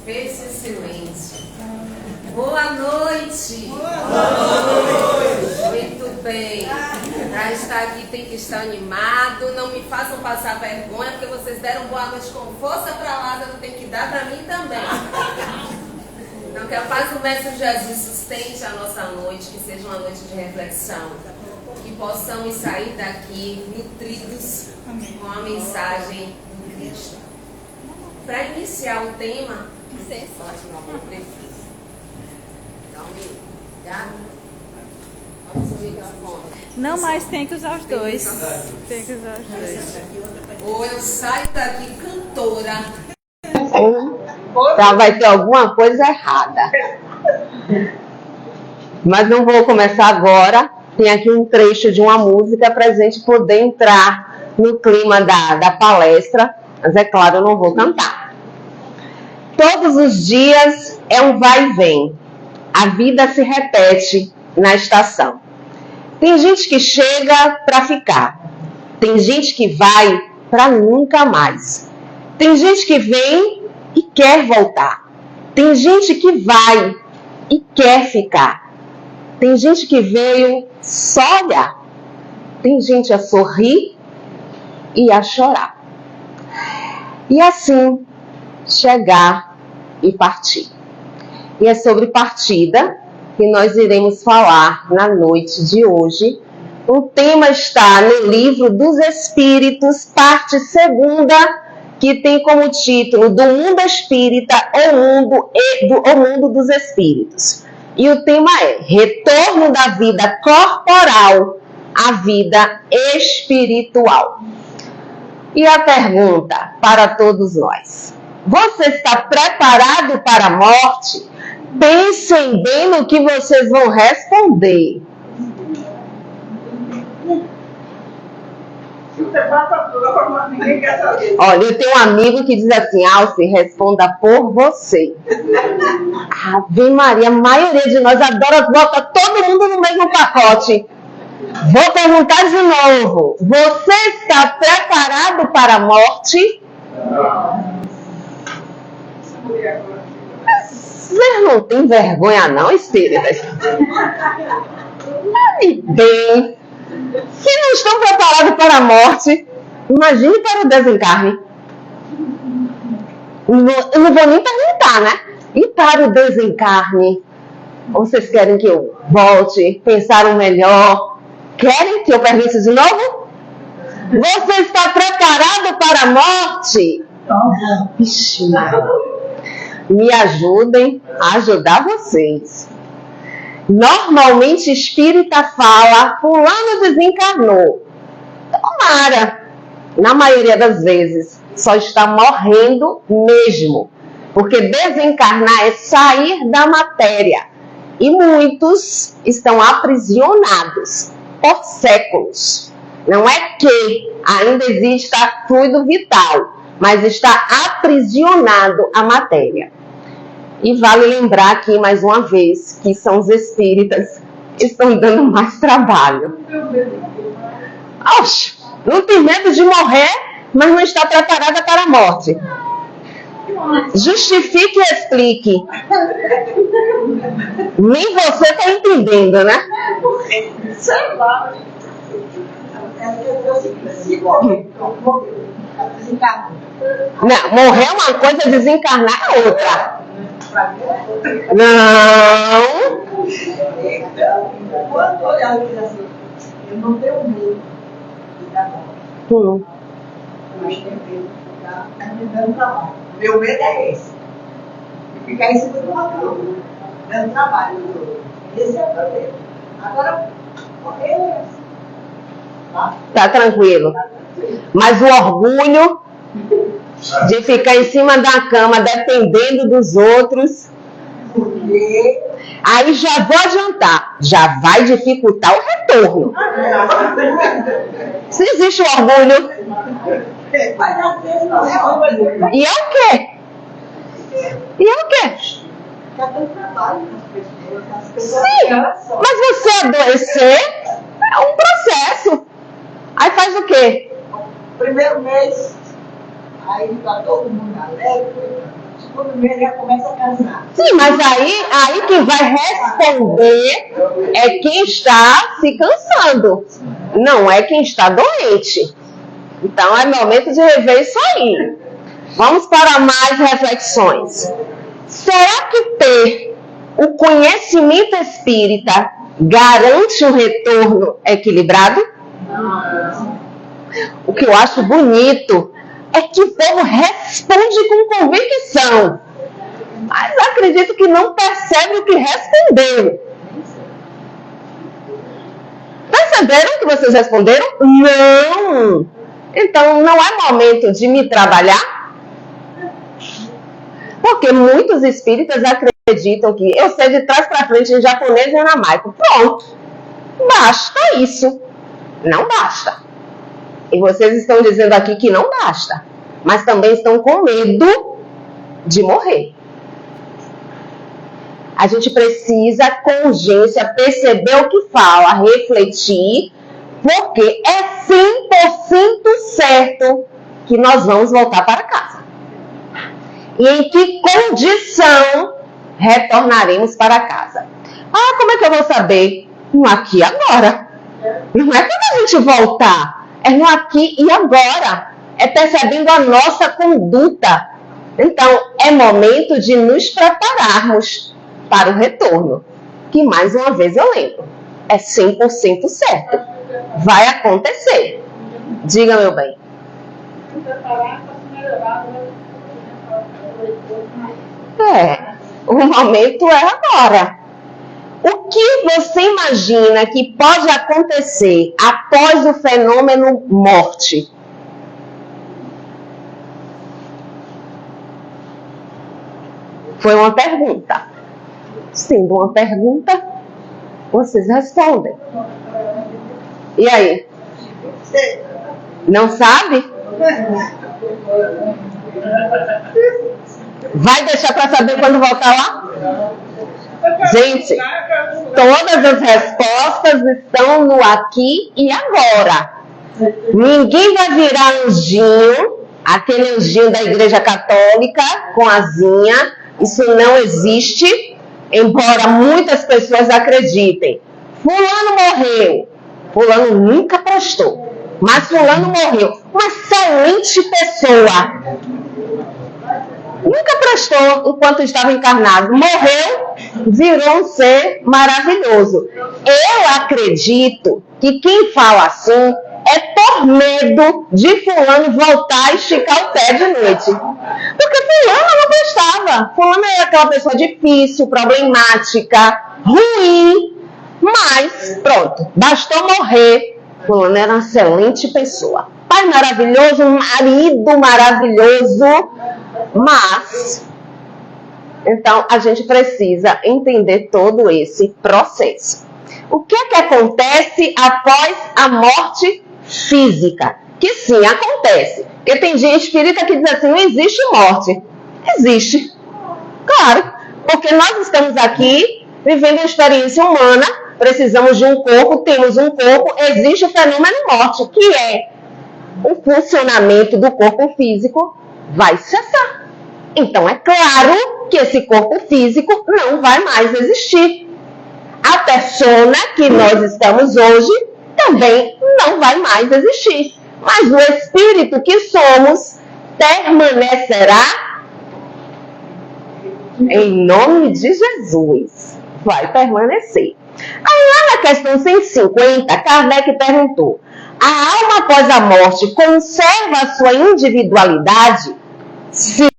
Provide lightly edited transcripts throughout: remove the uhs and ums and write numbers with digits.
Fez-se silêncio. Boa noite. Muito bem. Para estar aqui tem que estar animado. Não me façam passar vergonha, porque vocês deram boa noite com força para lá, eu tenho que dar para mim também. Então, que a paz do Mestre Jesus sustente a nossa noite, que seja uma noite de reflexão. Que possamos sair daqui nutridos com a mensagem de Cristo. Para iniciar o tema, não, mas tem que usar os dois. Tem que usar os dois. Ou eu saio daqui cantora. Tá, vai ter alguma coisa errada. Mas não vou começar agora. Tem aqui um trecho de uma música para a gente poder entrar no clima da palestra. Mas é claro, eu não vou cantar. Todos os dias é um vai e vem. A vida se repete na estação. Tem gente que chega para ficar. Tem gente que vai para nunca mais. Tem gente que vem e quer voltar. Tem gente que vai e quer ficar. Tem gente que veio só olhar. Tem gente a sorrir e a chorar. E assim, chegar e partir. E é sobre partida que nós iremos falar na noite de hoje. O tema está no Livro dos Espíritos, parte 2ª, que tem como título Do Mundo Espírita ou Mundo dos Espíritos. E o tema é Retorno da Vida Corporal à Vida Espiritual. E a pergunta para todos nós: você está preparado para a morte? Pensem bem no que vocês vão responder. Olha, eu tenho um amigo que diz assim: Alce, responda por você. Ave Maria, a maioria de nós adora botar todo mundo no mesmo pacote. Vou perguntar de novo: você está preparado para a morte? Vocês não têm vergonha não, espíritas? Bem, se não estão preparados para a morte, imagine para o desencarne. Eu não vou nem perguntar, né? E para o desencarne? Ou vocês querem que eu volte? Pensaram melhor? Querem que eu pergunte de novo? Você está preparado para a morte? Ixi, me ajudem a ajudar vocês. Normalmente espírita fala, fulano desencarnou. Tomara, na maioria das vezes, só está morrendo mesmo. Porque desencarnar é sair da matéria. E muitos estão aprisionados por séculos. Não é que ainda exista fluido vital, mas está aprisionado à matéria. E vale lembrar aqui mais uma vez que são os espíritas que estão dando mais trabalho. Oxe, não tem medo de morrer, mas não está preparada para a morte. Justifique e explique. Nem você está entendendo, né? Não, morrer é uma coisa, desencarnar é outra. Não. Eu não tenho medo de dar morte. Mas tenho medo de ficar dando trabalho. Meu medo é esse. De ficar em cima de uma cama, dando trabalho. Esse é o meu medo. Agora, morrer é assim. Tá tranquilo. Mas o orgulho de ficar em cima da cama dependendo dos outros, aí já vou adiantar, já vai dificultar o retorno. Se existe o orgulho, e é o quê? E é o quê? Sim, mas você adoecer é um processo. Aí faz o quê? Primeiro mês, aí está todo mundo alegre, segundo mês já começa a casar. Sim, mas aí quem vai responder é quem está se cansando, não é quem está doente. Então é momento de rever isso aí. Vamos para mais reflexões. Será que ter o conhecimento espírita garante um retorno equilibrado? O que eu acho bonito é que o povo responde com convicção, mas acredito que não percebe o que respondeu. Perceberam que vocês responderam? Não! Então não é momento de me trabalhar? Porque muitos espíritas acreditam que eu sei de trás para frente em japonês e aramaico. Pronto. Basta isso. Não basta. E vocês estão dizendo aqui que não basta. Mas também estão com medo de morrer. A gente precisa, com urgência, perceber o que fala, refletir, porque é 100% certo que nós vamos voltar para casa. E em que condição retornaremos para casa? Ah, como é que eu vou saber? No aqui e agora. Não é quando a gente voltar, é no aqui e agora. É percebendo a nossa conduta. Então, é momento de nos prepararmos para o retorno. Que, mais uma vez, eu lembro, é 100% certo. Vai acontecer. Diga, meu bem. O momento é agora. O que você imagina que pode acontecer após o fenômeno morte? Foi uma pergunta. Sendo uma pergunta, vocês respondem. E aí? Não sabe? Vai deixar para saber quando voltar lá? Gente, todas as respostas estão no aqui e agora. Ninguém vai virar anjinho, aquele anjinho da Igreja Católica com asinha. Isso não existe, embora muitas pessoas acreditem. Fulano morreu. Fulano nunca prestou, mas fulano morreu. Uma excelente pessoa. Nunca prestou enquanto estava encarnado. Morreu, virou um ser maravilhoso. Eu acredito que quem fala assim é por medo de fulano voltar e esticar o pé de noite. Porque fulano não prestava. Fulano era aquela pessoa difícil, problemática, ruim. Mas, pronto, bastou morrer. Fulano era uma excelente pessoa. Pai maravilhoso, marido maravilhoso. Mas, então, a gente precisa entender todo esse processo. O que é que acontece após a morte física? Que sim, acontece. Porque tem gente espírita que diz assim, não existe morte. Existe. Claro, porque nós estamos aqui vivendo uma experiência humana, precisamos de um corpo, temos um corpo, existe o fenômeno morte, que é o funcionamento do corpo físico vai cessar. Então, é claro que esse corpo físico não vai mais existir. A persona que nós estamos hoje também não vai mais existir. Mas o espírito que somos permanecerá em nome de Jesus. Vai permanecer. Aí lá na questão 150, Kardec perguntou: a alma após a morte conserva a sua individualidade? Sim,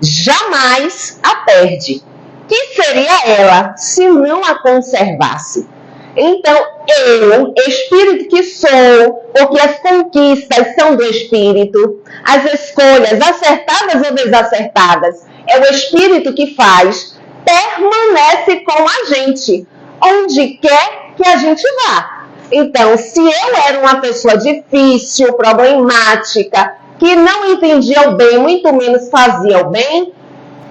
jamais a perde. Que seria ela se não a conservasse? Então, eu, espírito que sou, porque as conquistas são do espírito, as escolhas acertadas ou desacertadas, é o espírito que faz, permanece com a gente, onde quer que a gente vá. Então, se eu era uma pessoa difícil, problemática, que não entendia o bem, muito menos fazia o bem,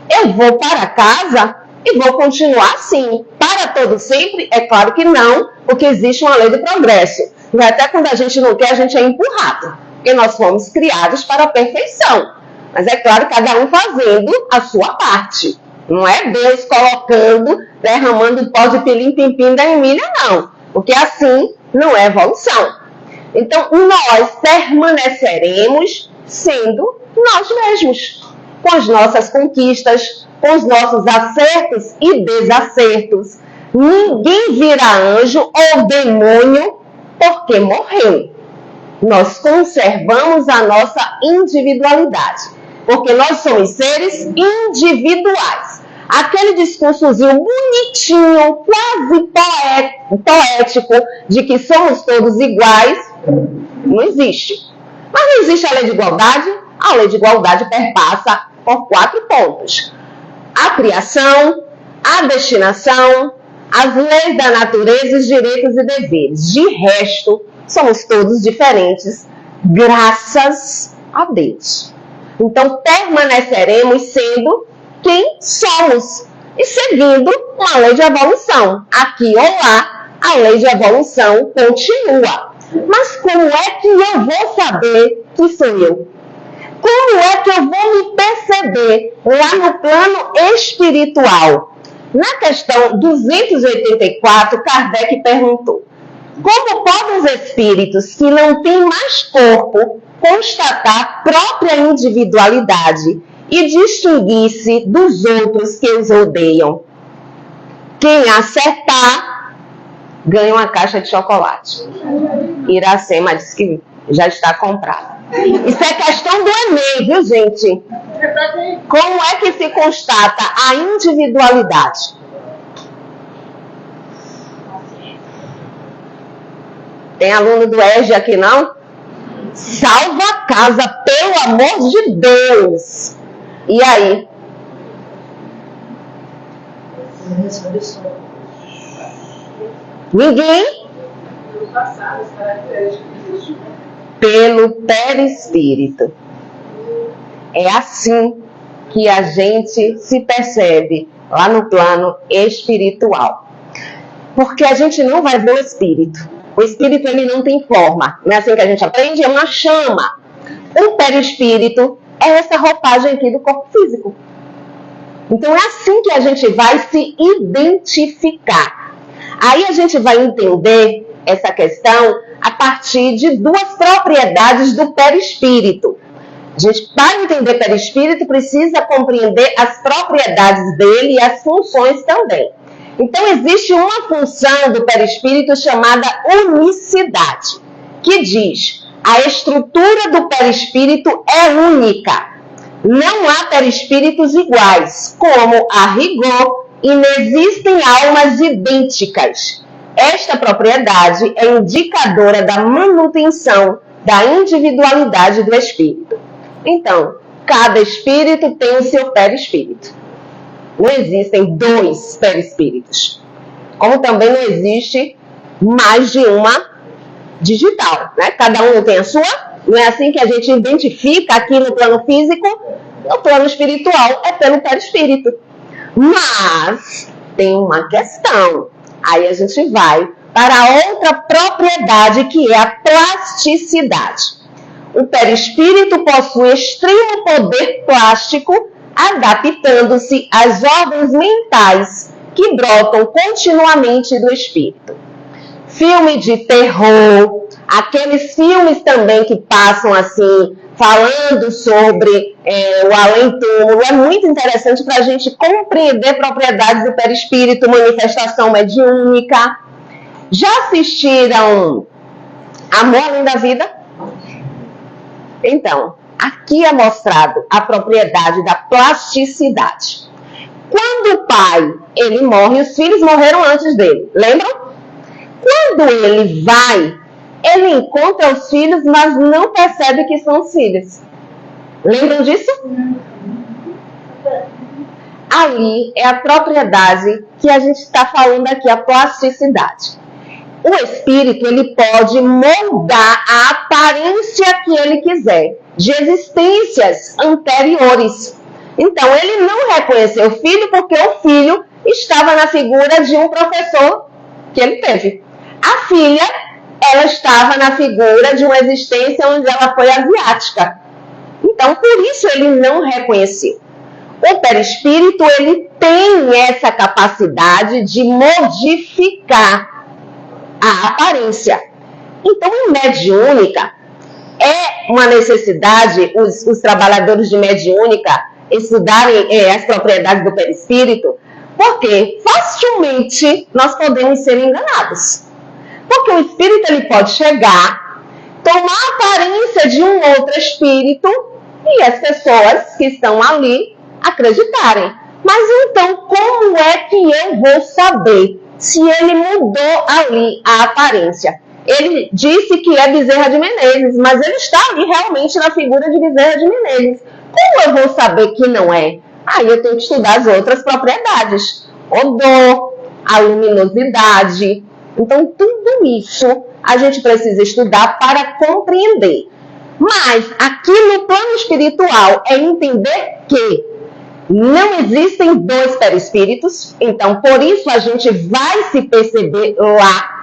eu vou para casa e vou continuar assim. Para todo sempre? É claro que não, porque existe uma lei do progresso. E até quando a gente não quer, a gente é empurrado. Porque nós fomos criados para a perfeição. Mas é claro, cada um fazendo a sua parte. Não é Deus colocando, derramando pó de pilim-pim-pim da Emília, não. Porque assim não é evolução. Então, nós permaneceremos sendo nós mesmos. Com as nossas conquistas, com os nossos acertos e desacertos. Ninguém vira anjo ou demônio porque morreu. Nós conservamos a nossa individualidade, porque nós somos seres individuais. Aquele discursozinho bonitinho, quase poético, de que somos todos iguais, não existe. Mas não existe a lei de igualdade? A lei de igualdade perpassa por 4 pontos. A criação, a destinação, as leis da natureza, os direitos e deveres. De resto, somos todos diferentes, graças a Deus. Então, permaneceremos sendo quem somos e seguindo uma lei de evolução. Aqui ou lá, a lei de evolução continua. Mas como é que eu vou saber que sou eu? Como é que eu vou me perceber lá no plano espiritual? Na questão 284, Kardec perguntou: como podem os espíritos que não têm mais corpo constatar própria individualidade e distinguir-se dos outros que os rodeiam? Quem acertar, ganha uma caixa de chocolate. Iracema disse que já está comprada. Isso é questão do Enem, viu, gente? Como é que se constata a individualidade? Tem aluno do EJA aqui, não? Salva a casa, pelo amor de Deus! E aí? Ninguém? Pelo perispírito. É assim que a gente se percebe lá no plano espiritual. Porque a gente não vai ver o espírito. O espírito, ele não tem forma. Não é assim que a gente aprende? É uma chama. O perispírito é essa roupagem aqui do corpo físico. Então é assim que a gente vai se identificar. Aí a gente vai entender essa questão a partir de 2 propriedades do perispírito. A gente, para entender perispírito, precisa compreender as propriedades dele e as funções também. Então, existe uma função do perispírito chamada unicidade, que diz: a estrutura do perispírito é única. Não há perispíritos iguais, como a rigor, e não existem almas idênticas. Esta propriedade é indicadora da manutenção da individualidade do espírito. Então, cada espírito tem o seu perispírito. Não existem 2 perispíritos. Como também não existe mais de uma digital, né? Cada um tem a sua. Não é assim que a gente identifica aqui no plano físico. No plano espiritual é pelo perispírito. Mas tem uma questão. Aí a gente vai para outra propriedade, que é a plasticidade. O perispírito possui extremo poder plástico, adaptando-se às ordens mentais que brotam continuamente do espírito. Filme de terror, aqueles filmes também que passam assim, falando sobre o além-túmulo, é muito interessante para a gente compreender propriedades do perispírito, manifestação mediúnica. Já assistiram Amor Além da Vida? Então, aqui é mostrado a propriedade da plasticidade. Quando o pai, ele morre, os filhos morreram antes dele, lembram? Quando ele vai, ele encontra os filhos, mas não percebe que são os filhos. Lembram disso? Ali é a propriedade que a gente está falando aqui, a plasticidade. O espírito, ele pode moldar a aparência que ele quiser, de existências anteriores. Então, ele não reconheceu o filho porque o filho estava na figura de um professor que ele teve. A filha, ela estava na figura de uma existência onde ela foi asiática. Então, por isso ele não reconheceu. O perispírito, ele tem essa capacidade de modificar a aparência. Então, em mediúnica, é uma necessidade os trabalhadores de mediúnica estudarem as propriedades do perispírito, porque facilmente nós podemos ser enganados. Porque o espírito ele pode chegar, tomar a aparência de um outro espírito e as pessoas que estão ali acreditarem. Mas então, como é que eu vou saber se ele mudou ali a aparência? Ele disse que é Bezerra de Menezes, mas ele está ali realmente na figura de Bezerra de Menezes. Como eu vou saber que não é? Aí eu tenho que estudar as outras propriedades. Odor, a luminosidade. Então, tudo isso a gente precisa estudar para compreender. Mas aqui no plano espiritual é entender que não existem dois perispíritos. Então, por isso a gente vai se perceber lá.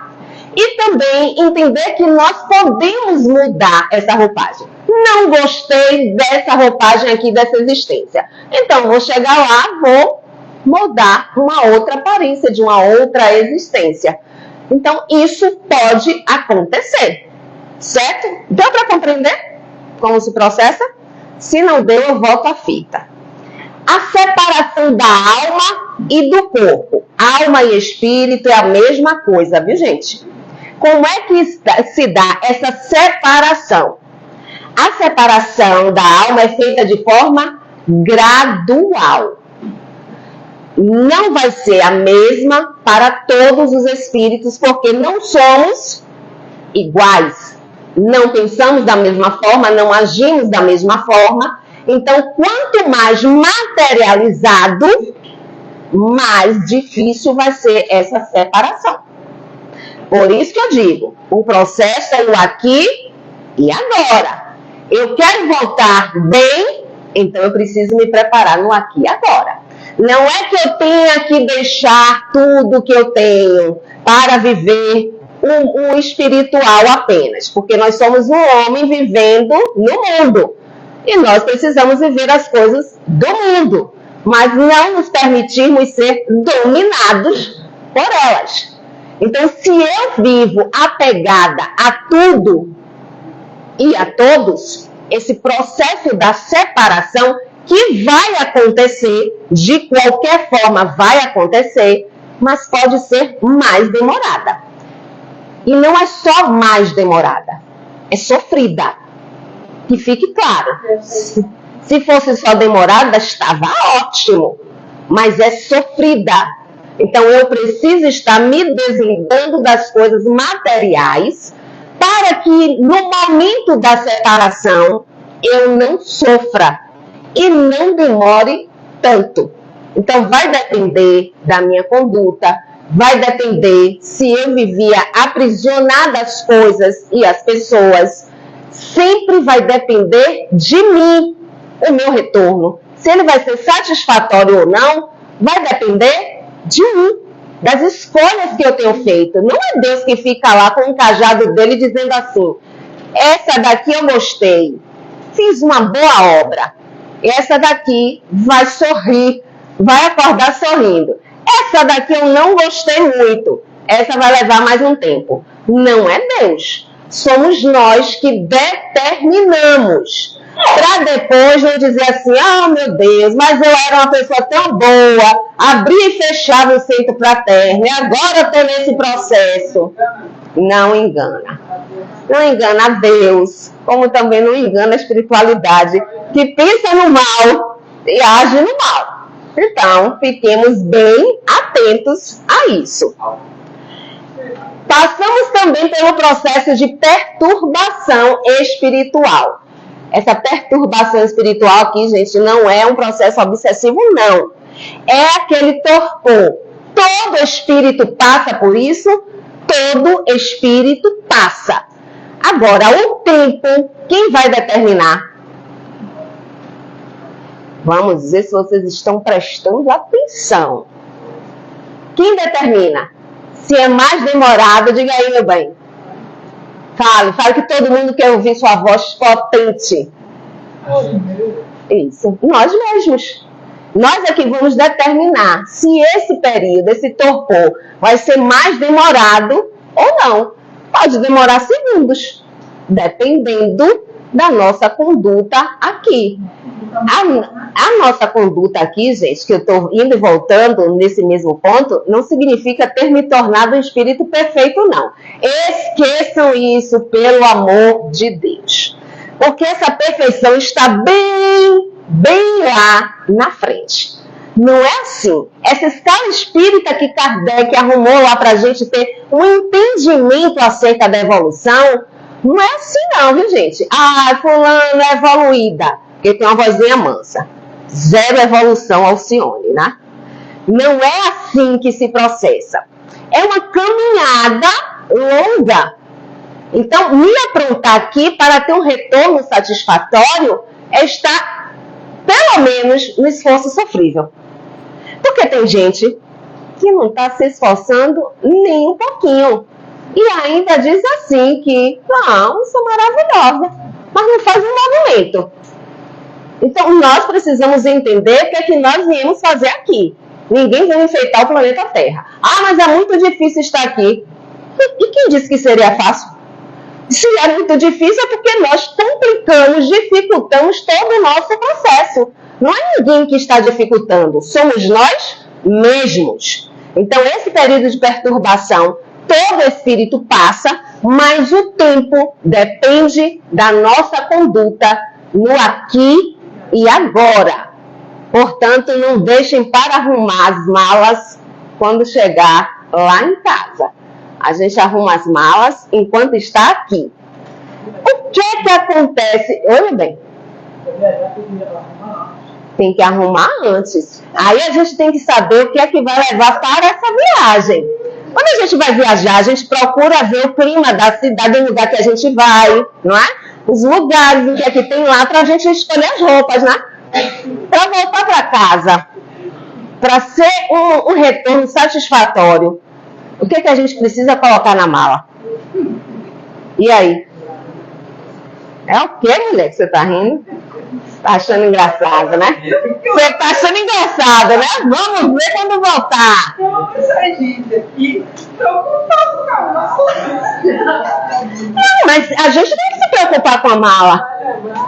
E também entender que nós podemos mudar essa roupagem. Não gostei dessa roupagem aqui, dessa existência. Então, vou chegar lá, vou mudar uma outra aparência de uma outra existência. Então, isso pode acontecer. Certo? Deu para compreender como se processa? Se não deu, eu volto à fita. A separação da alma e do corpo. Alma e espírito é a mesma coisa, viu, gente? Como é que se dá essa separação? A separação da alma é feita de forma gradual. Não vai ser a mesma para todos os espíritos, porque não somos iguais. Não pensamos da mesma forma, não agimos da mesma forma. Então, quanto mais materializado, mais difícil vai ser essa separação. Por isso que eu digo, o processo é o aqui e agora. Eu quero voltar bem, então eu preciso me preparar no aqui e agora. Não é que eu tenha que deixar tudo que eu tenho para viver o espiritual apenas, porque nós somos um homem vivendo no mundo. E nós precisamos viver as coisas do mundo, mas não nos permitirmos ser dominados por elas. Então, se eu vivo apegada a tudo e a todos, esse processo da separação, que vai acontecer, de qualquer forma vai acontecer, mas pode ser mais demorada. E não é só mais demorada, é sofrida. Que fique claro. Se fosse só demorada, estava ótimo, mas é sofrida. Então, eu preciso estar me desligando das coisas materiais para que, no momento da separação, eu não sofra e não demore tanto. Então, vai depender da minha conduta, vai depender se eu vivia aprisionada às coisas e às pessoas. Sempre vai depender de mim o meu retorno. Se ele vai ser satisfatório ou não, vai depender de mim, das escolhas que eu tenho feito. Não é Deus que fica lá com o cajado dele dizendo assim: essa daqui eu gostei, fiz uma boa obra. Essa daqui vai sorrir, vai acordar sorrindo. Essa daqui eu não gostei muito, essa vai levar mais um tempo. Não é Deus. Somos nós que determinamos. Para depois não dizer assim: ah, meu Deus, mas eu era uma pessoa tão boa, abria e fechava o centro fraterno, e agora eu estou nesse processo. Não engana. Não engana a Deus, como também não engana a espiritualidade, que pensa no mal e age no mal. Então, fiquemos bem atentos a isso. Passamos também pelo processo de perturbação espiritual. Essa perturbação espiritual aqui, gente, não é um processo obsessivo, não. É aquele torpor. Todo espírito passa por isso, todo espírito passa. Agora, o tempo, quem vai determinar? Vamos dizer se vocês estão prestando atenção. Quem determina? Se é mais demorado, diga aí, meu bem. Fale que todo mundo quer ouvir sua voz potente. Isso, nós mesmos. Nós é que vamos determinar se esse período, esse torpor, vai ser mais demorado ou não. Pode demorar segundos, dependendo da nossa conduta aqui. A nossa conduta aqui, gente, que eu estou indo e voltando nesse mesmo ponto, não significa ter me tornado um espírito perfeito, não. Esqueçam isso, pelo amor de Deus. Porque essa perfeição está bem lá na frente. Não é assim. Essa escala espírita que Kardec arrumou lá para a gente ter um entendimento acerca da evolução, não é assim não, viu, gente? Ah, fulano é evoluída, porque tem uma vozinha mansa. Zero evolução, Alcione, né? Não é assim que se processa. É uma caminhada longa. Então, me aprontar aqui para ter um retorno satisfatório é estar, pelo menos, no esforço sofrível. Porque tem gente que não está se esforçando nem um pouquinho. E ainda diz assim que, não, eu sou maravilhosa, mas não faz um movimento. Então, nós precisamos entender o que é que nós viemos fazer aqui. Ninguém veio enfeitar o planeta Terra. Ah, mas é muito difícil estar aqui. E quem disse que seria fácil? Se é muito difícil é porque nós complicamos, dificultamos todo o nosso processo. Não é ninguém que está dificultando, somos nós mesmos. Então, esse período de perturbação, todo espírito passa, mas o tempo depende da nossa conduta no aqui e agora. Portanto, não deixem para arrumar as malas quando chegar lá em casa. A gente arruma as malas enquanto está aqui. O que é que acontece? Olha bem. Tem que arrumar antes. Aí a gente tem que saber o que é que vai levar para essa viagem. Quando a gente vai viajar, a gente procura ver o clima da cidade, do lugar que a gente vai, não é? Os lugares em que é que tem lá para a gente escolher as roupas, né? Para voltar para casa, para ser um retorno satisfatório. O que é que a gente precisa colocar na mala? E aí? É o que, mulher, que você tá rindo? Tá achando engraçado, né? Você tá achando engraçado, né? Vamos ver quando voltar. Não, mas a gente tem que se preocupar com a mala.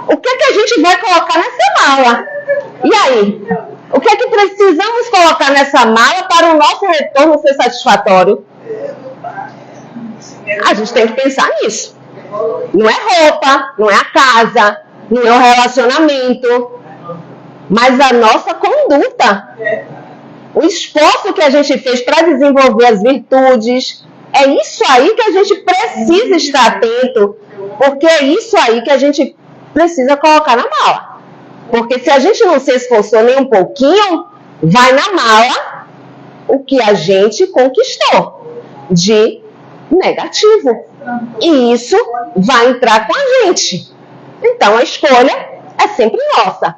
O que é que a gente vai colocar nessa mala? E aí? O que é que precisamos colocar nessa mala para o nosso retorno ser satisfatório? A gente tem que pensar nisso. Não é roupa, não é a casa, não é o relacionamento, mas a nossa conduta. O esforço que a gente fez para desenvolver as virtudes. É isso aí que a gente precisa estar atento, porque é isso aí que a gente precisa colocar na mala. Porque se a gente não se esforçou nem um pouquinho, vai na mala o que a gente conquistou de negativo. E isso vai entrar com a gente. Então a escolha é sempre nossa.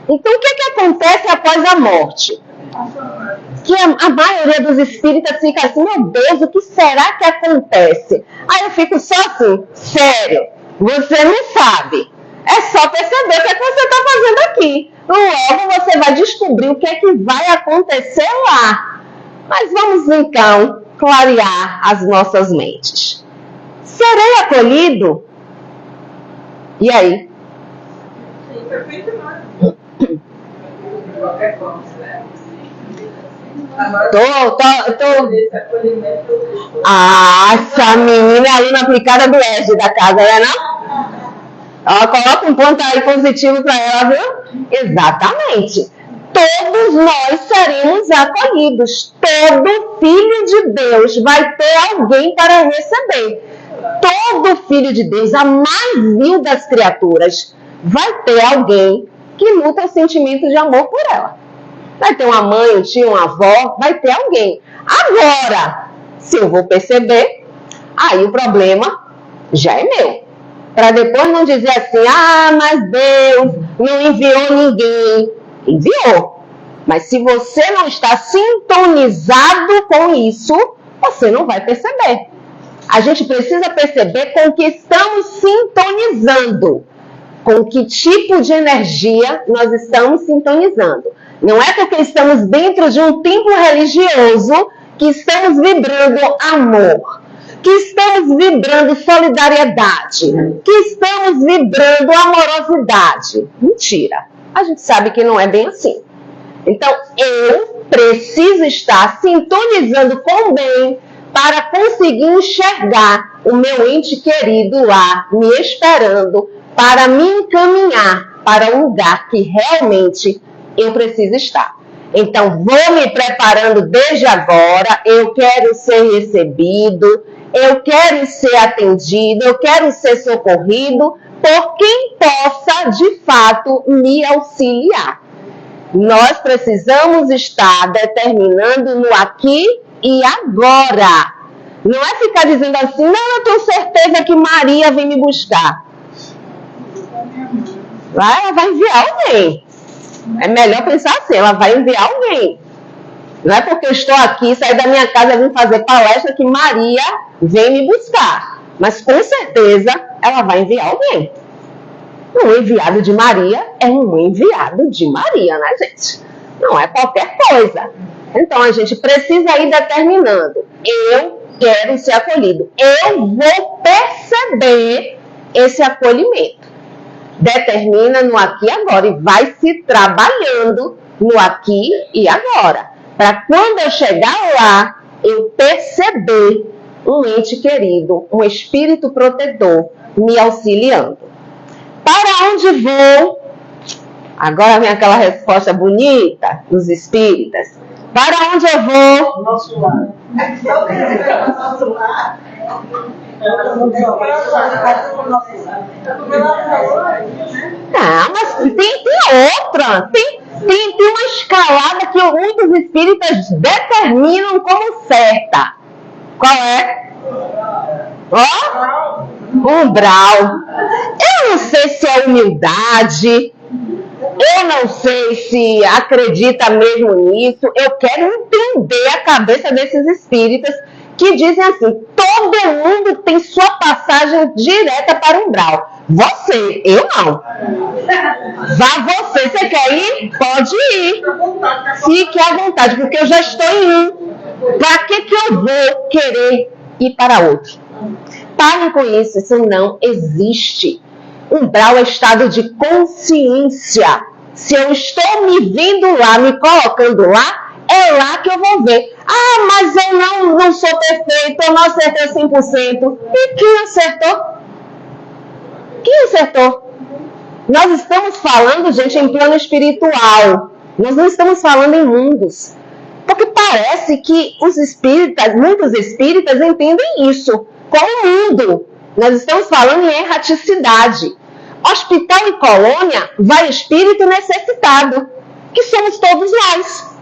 Então o que é que acontece após a morte? Que a maioria dos espíritas fica assim, meu Deus, o que será que acontece? Aí eu fico só assim, sério, você não sabe. É só perceber o que é que você está fazendo aqui. Logo você vai descobrir o que é que vai acontecer lá. Mas vamos então clarear as nossas mentes. Serei acolhido? E aí? Tô. Ah, essa menina ali na aplicada do Ed da casa, né, não? Ela coloca um ponto aí positivo para ela, viu? Exatamente. Todos nós seremos acolhidos. Todo filho de Deus vai ter alguém para receber. Todo filho de Deus, a mais vil das criaturas, vai ter alguém que nutra o sentimento de amor por ela. Vai ter uma mãe, um tio, uma avó, vai ter alguém. Agora, se eu vou perceber, aí o problema já é meu. Para depois não dizer assim, ah, mas Deus não enviou ninguém. Enviou. Mas se você não está sintonizado com isso, você não vai perceber. A gente precisa perceber com o que estamos sintonizando. com que tipo de energia nós estamos sintonizando. Não é porque estamos dentro de um templo religioso que estamos vibrando amor, que estamos vibrando solidariedade, que estamos vibrando amorosidade. Mentira. A gente sabe que não é bem assim. Então, eu preciso estar sintonizando com o bem para conseguir enxergar o meu ente querido lá, me esperando, para me encaminhar para um lugar que realmente eu preciso estar. Então, vou me preparando desde agora, eu quero ser recebido, eu quero ser atendido, eu quero ser socorrido por quem possa, de fato, me auxiliar. Nós precisamos estar determinando no aqui e agora. Não é ficar dizendo assim, não, eu tenho certeza que Maria vem me buscar. Ela vai enviar alguém. É melhor pensar assim, ela vai enviar alguém. Não é porque eu estou aqui, sair da minha casa e vim fazer palestra que Maria vem me buscar. Mas com certeza ela vai enviar alguém. Um enviado de Maria é um enviado de Maria, né, gente? Não é qualquer coisa. Então a gente precisa ir determinando. Eu quero ser acolhido. Eu vou perceber esse acolhimento. Determina no aqui e agora e vai se trabalhando no aqui e agora. Para quando eu chegar lá, eu perceber um ente querido, um espírito protetor me auxiliando. Para onde vou? Agora vem aquela resposta bonita dos espíritas. Para onde eu vou? Nosso lar. Nosso lar. Não, mas tem outra. Tem uma escalada que muitos espíritas determinam como certa. Qual é? Ó, umbral. Eu não sei se é humildade. Eu não sei se acredita mesmo nisso. Eu quero entender a cabeça desses espíritas que dizem assim, todo mundo tem sua passagem direta para o umbral. Você, eu não. Vá você quer ir? Pode ir. Fique à vontade, porque eu já estou em um. Para que eu vou querer ir para outro? Parem com isso não existe. Umbral é estado de consciência. Se eu estou me vendo lá, me colocando lá, é lá que eu vou ver. Ah, mas eu não sou perfeito, eu não acertei 100%. E quem acertou? Quem acertou? Nós estamos falando, gente, em plano espiritual. Nós não estamos falando em mundos. Porque parece que os espíritas, muitos espíritas entendem isso como mundo. Nós estamos falando em erraticidade. Hospital e colônia vai espírito necessitado, que somos todos nós.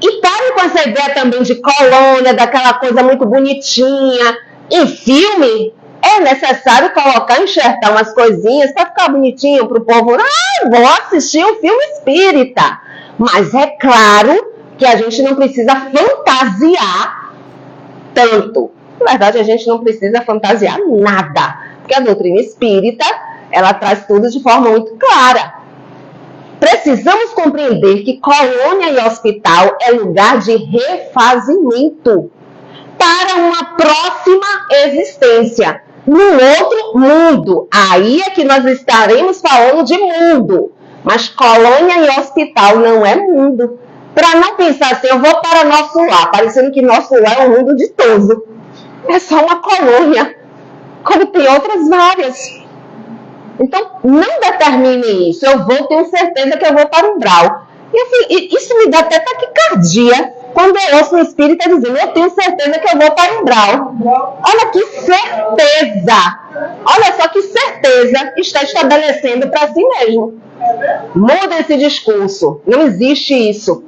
E parem com essa ideia também de colônia, daquela coisa muito bonitinha. Em filme, é necessário colocar, enxertar umas coisinhas para ficar bonitinho para o povo. Ah, vou assistir um filme espírita. Mas é claro que a gente não precisa fantasiar tanto. Na verdade, a gente não precisa fantasiar nada. Porque a doutrina espírita, ela traz tudo de forma muito clara. Precisamos compreender que colônia e hospital é lugar de refazimento para uma próxima existência, no outro mundo. Aí é que nós estaremos falando de mundo. Mas colônia e hospital não é mundo. Para não pensar assim, eu vou para nosso lar, parecendo que nosso lar é um mundo ditoso. É só uma colônia, como tem outras várias. Então, não determine isso. Eu tenho certeza que eu vou para o umbral. E assim, isso me dá até taquicardia quando eu ouço um espírita dizendo, eu tenho certeza que eu vou para o umbral. Olha que certeza! Olha só que certeza está estabelecendo para si mesmo. Muda esse discurso. Não existe isso.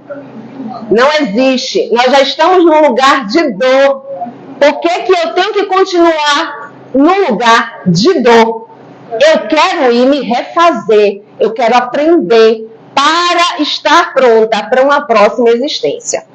Não existe. Nós já estamos num lugar de dor. Por que eu tenho que continuar num lugar de dor? Eu quero ir me refazer. Eu quero aprender para estar pronta para uma próxima existência.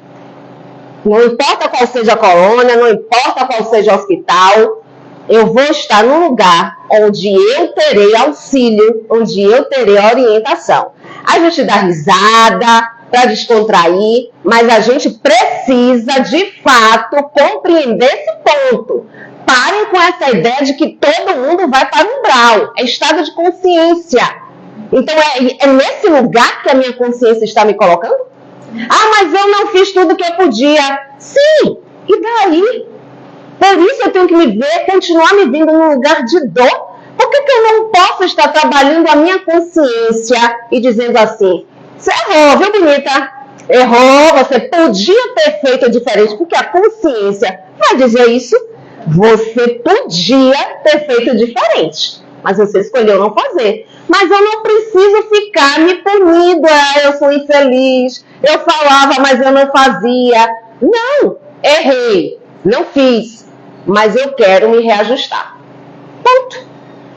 Não importa qual seja a colônia, não importa qual seja o hospital. eu vou estar num lugar onde eu terei auxílio, onde eu terei orientação. A gente dá risada para descontrair, mas a gente precisa, de fato, compreender esse ponto. Parem com essa ideia de que todo mundo vai para o umbral. É estado de consciência. Então, é nesse lugar que a minha consciência está me colocando? Ah, mas eu não fiz tudo que eu podia. Sim, e daí? Por isso eu tenho que me ver, continuar me vendo num lugar de dor. Por que eu não posso estar trabalhando a minha consciência e dizendo assim, você errou, viu, bonita? Errou, você podia ter feito diferente, porque a consciência vai dizer isso. Você podia ter feito diferente, mas você escolheu não fazer. Mas eu não preciso ficar me punindo. Eu sou infeliz, eu falava, mas eu não fazia. Não, errei, não fiz, mas eu quero me reajustar. Ponto.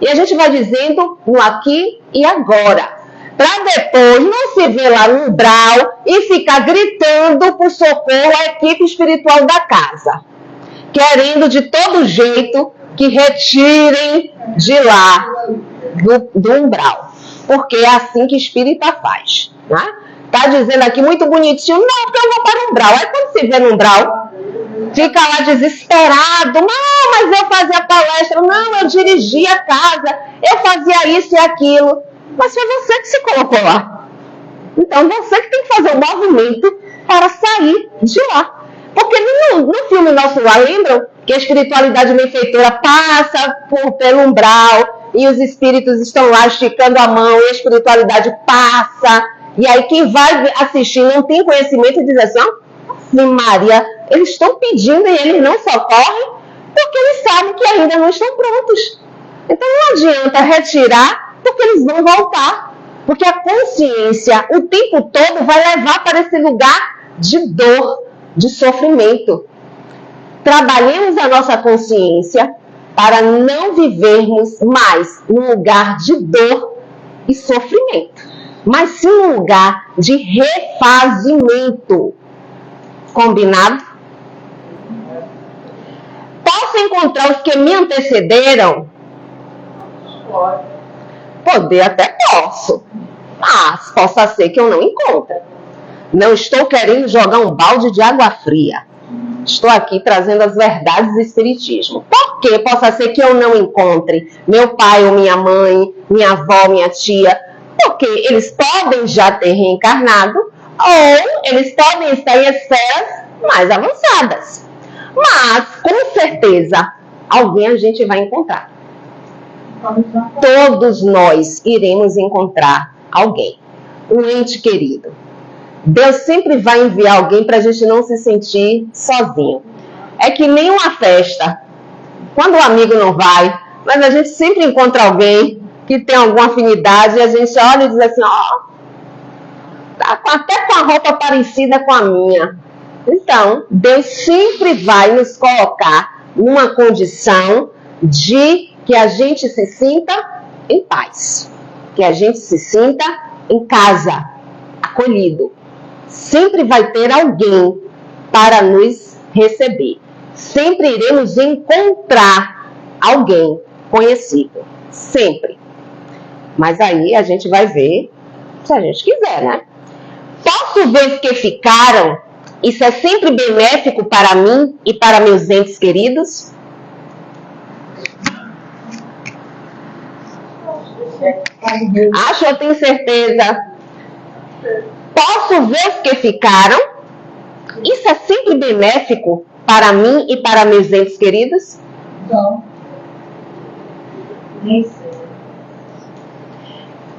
E a gente vai dizendo no aqui e agora. Para depois não se ver lá no umbral e ficar gritando por socorro à equipe espiritual da casa. Querendo de todo jeito que retirem de lá do umbral. Porque é assim que espírita faz. Né? Tá dizendo aqui muito bonitinho, não, porque eu vou para o umbral. Aí quando se vê no umbral, fica lá desesperado. Não, mas eu fazia palestra. Não, eu dirigia a casa. Eu fazia isso e aquilo. Mas foi você que se colocou lá. Então você que tem que fazer o movimento para sair de lá. Porque no filme Nosso Lar, lembram que a espiritualidade benfeitora passa pelo umbral e os espíritos estão lá esticando a mão e a espiritualidade passa. E aí quem vai assistir não tem conhecimento e diz assim, ó, Maria, eles estão pedindo e eles não socorrem porque eles sabem que ainda não estão prontos. Então não adianta retirar porque eles vão voltar. Porque a consciência o tempo todo vai levar para esse lugar de dor, de sofrimento. Trabalhemos a nossa consciência para não vivermos mais num lugar de dor e sofrimento, mas sim num lugar de refazimento. Combinado? Posso encontrar os que me antecederam? Poder até posso, mas possa ser que eu não encontre. Não estou querendo jogar um balde de água fria. Estou aqui trazendo as verdades do Espiritismo. Por que possa ser que eu não encontre meu pai ou minha mãe, minha avó, minha tia? Porque eles podem já ter reencarnado ou eles podem estar em esferas mais avançadas. Mas, com certeza, alguém a gente vai encontrar. Todos nós iremos encontrar alguém, um ente querido. Deus sempre vai enviar alguém para a gente não se sentir sozinho. É que nem uma festa. Quando o amigo não vai, mas a gente sempre encontra alguém que tem alguma afinidade e a gente olha e diz assim, ó, tá até com a roupa parecida com a minha. Então, Deus sempre vai nos colocar numa condição de que a gente se sinta em paz, que a gente se sinta em casa, acolhido. Sempre vai ter alguém para nos receber. Sempre iremos encontrar alguém conhecido. Sempre. Mas aí a gente vai ver se a gente quiser, né? Posso ver os que ficaram? Isso é sempre benéfico para mim e para meus entes queridos? Acho, eu tenho certeza. Posso ver os que ficaram? Isso é sempre benéfico para mim e para meus entes queridos? Não. Nem sei.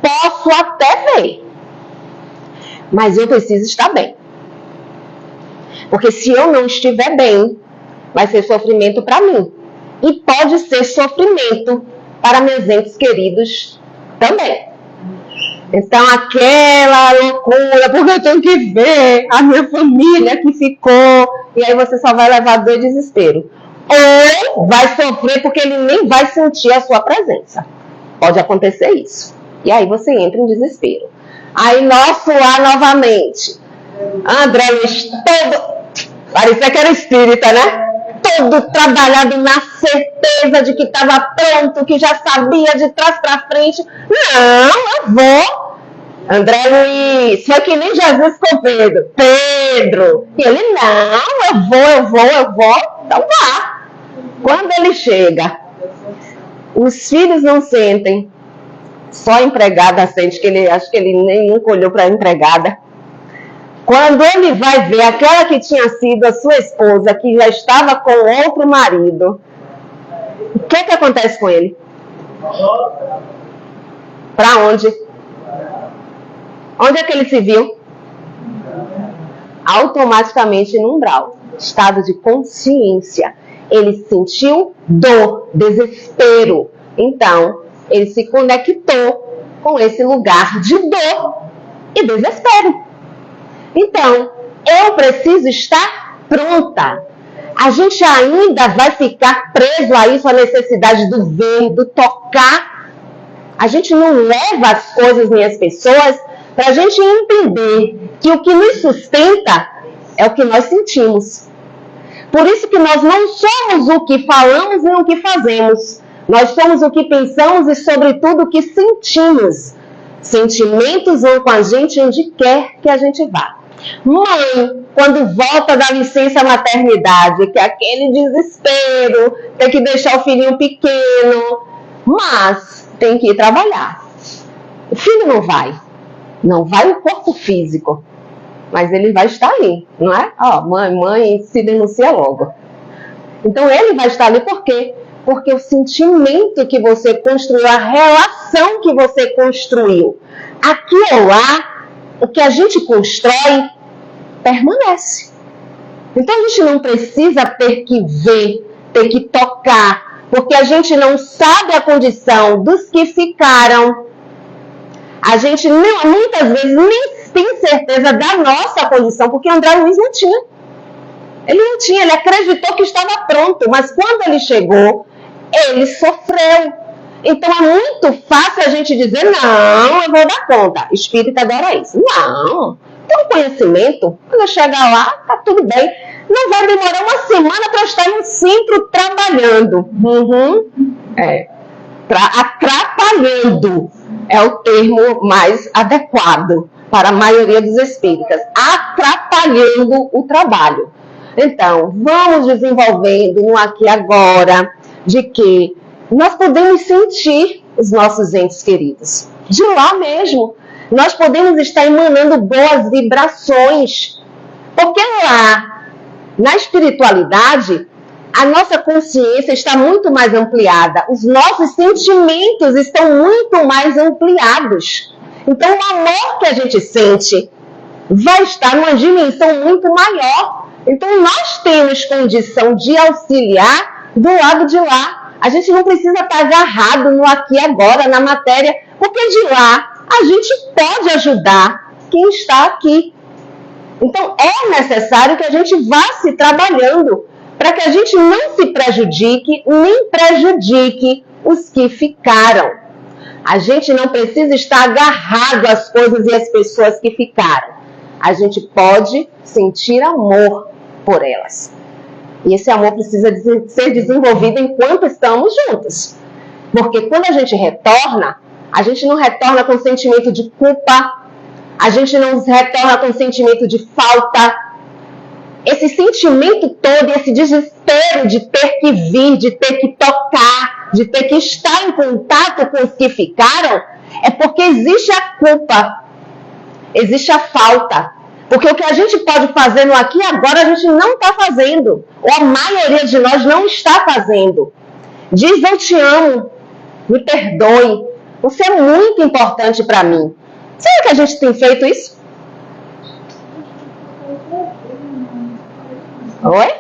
Posso até ver, mas eu preciso estar bem. Porque se eu não estiver bem, vai ser sofrimento para mim. E pode ser sofrimento para meus entes queridos também. Então, aquela loucura, porque eu tenho que ver a minha família que ficou, e aí você só vai levar dor e desespero. Ou vai sofrer porque ele nem vai sentir a sua presença. Pode acontecer isso. E aí você entra em desespero. Aí, Nosso Lar novamente. André, todo... parecia que era espírita, né? todo trabalhado na certeza de que estava pronto, que já sabia de trás para frente. Não, eu vou. André Luiz, foi que nem Jesus com Pedro. Pedro. E ele, não, eu vou. Então vá. Quando ele chega, os filhos não sentem. Só a empregada sente, acho que ele nem nunca olhou para a empregada. Quando ele vai ver aquela que tinha sido a sua esposa, que já estava com outro marido, o que acontece com ele? Para onde? Onde é que ele se viu? Automaticamente no umbral, estado de consciência. Ele sentiu dor, desespero. Então, ele se conectou com esse lugar de dor e desespero. Então, eu preciso estar pronta. A gente ainda vai ficar preso a isso, a necessidade do ver, do tocar. A gente não leva as coisas nem as pessoas para a gente entender que o que nos sustenta é o que nós sentimos. Por isso que nós não somos o que falamos nem o que fazemos. Nós somos o que pensamos e, sobretudo, o que sentimos. Sentimentos vão com a gente onde quer que a gente vá. Mãe, quando volta da licença maternidade, que é aquele desespero, tem que deixar o filhinho pequeno, mas tem que ir trabalhar. O filho não vai. Não vai o corpo físico, mas ele vai estar ali, não é? Mãe se denuncia logo. Então ele vai estar ali por quê? Porque o sentimento que você construiu, a relação que você construiu, aqui ou lá, o que a gente constrói, permanece. Então a gente não precisa ter que ver, ter que tocar, porque a gente não sabe a condição dos que ficaram. A gente muitas vezes nem tem certeza da nossa condição, porque André Luiz não tinha. Ele não tinha, ele acreditou que estava pronto, mas quando ele chegou, ele sofreu. Então é muito fácil a gente dizer, não, eu vou dar conta. Espírita adora isso. Não, tem um conhecimento, quando eu chegar lá, tá tudo bem. Não vai demorar uma semana para estar no centro trabalhando. Atrapalhando é o termo mais adequado para a maioria dos espíritas. Atrapalhando o trabalho. Então, vamos desenvolvendo no aqui e agora de que nós podemos sentir os nossos entes queridos. De lá mesmo, nós podemos estar emanando boas vibrações. Porque lá, na espiritualidade, a nossa consciência está muito mais ampliada. Os nossos sentimentos estão muito mais ampliados. Então, o amor que a gente sente vai estar numa dimensão muito maior. Então, nós temos condição de auxiliar do lado de lá. A gente não precisa estar agarrado no aqui e agora, na matéria, porque de lá a gente pode ajudar quem está aqui. Então, é necessário que a gente vá se trabalhando para que a gente não se prejudique, nem prejudique os que ficaram. A gente não precisa estar agarrado às coisas e às pessoas que ficaram. A gente pode sentir amor por elas. E esse amor precisa ser desenvolvido enquanto estamos juntos. Porque quando a gente não retorna com sentimento de culpa, a gente não retorna com sentimento de falta. Esse sentimento todo, esse desespero de ter que vir, de ter que tocar, de ter que estar em contato com os que ficaram, é porque existe a culpa, existe a falta. Porque o que a gente pode fazer no aqui e agora a gente não está fazendo. Ou a maioria de nós não está fazendo. Diz eu te amo, me perdoe, você é muito importante para mim. Será que a gente tem feito isso? Oi?